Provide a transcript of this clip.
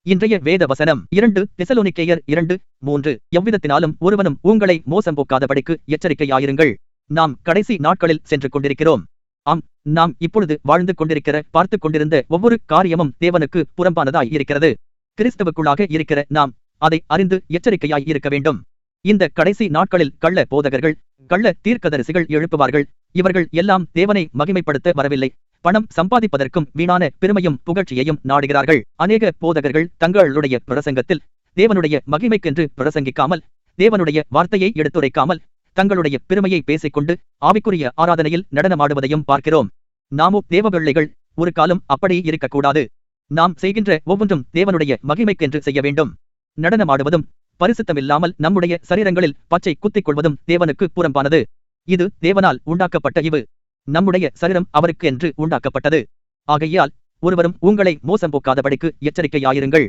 இன்றைய வேத வசனம் 2 தெசலோனிக்கேயர் 2:3. எவ்விதத்தினாலும் ஒருவனும் உங்களை மோசம் போக்காதபடிக்கு எச்சரிக்கையாயிருங்கள். நாம் கடைசி நாட்களில் சென்று கொண்டிருக்கிறோம். ஆம், நாம் இப்பொழுது வாழ்ந்து கொண்டிருக்கிற பார்த்து கொண்டிருந்த ஒவ்வொரு காரியமும் தேவனுக்கு புறம்பானதாய் இருக்கிறது. கிறிஸ்தவுக்குள்ளாக இருக்கிற நாம் அதை அறிந்து எச்சரிக்கையாய் இருக்க வேண்டும். இந்த கடைசி நாட்களில் கள்ள போதகர்கள், கள்ள தீர்க்கதரிசிகள் எழுப்புவார்கள். இவர்கள் எல்லாம் தேவனை மகிமைப்படுத்த வரவில்லை, பணம் சம்பாதிப்பதற்கும் வீணான பெருமையும் புகழ்ச்சியையும் நாடுகிறார்கள். அநேக போதகர்கள் தங்களுடைய பிரசங்கத்தில் தேவனுடைய மகிமைக்கென்று பிரசங்கிக்காமல், தேவனுடைய வார்த்தையை எடுத்துரைக்காமல், தங்களுடைய பெருமையை பேசிக்கொண்டு ஆவிக்குரிய ஆராதனையில் நடனமாடுவதையும் பார்க்கிறோம். நாமோ தேவ பிள்ளைகள் ஒரு காலம் அப்படி இருக்கக்கூடாது. நாம் செய்கின்ற ஒவ்வொன்றும் தேவனுடைய மகிமைக்கென்று செய்ய வேண்டும். நடனமாடுவதும் பரிசுத்தமில்லாமல் நம்முடைய சரீரங்களில் பச்சை குத்திக் கொள்வதும் தேவனுக்கு புறம்பானது. இது தேவனால் உண்டாக்கப்பட்ட ஈவு. நம்முடைய சரீரம் அவருக்கு என்று உண்டாக்கப்பட்டது. ஆகையால் ஒருவரும் உங்களை மோசம் போக்காதபடிக்கு எச்சரிக்கையாயிருங்கள்.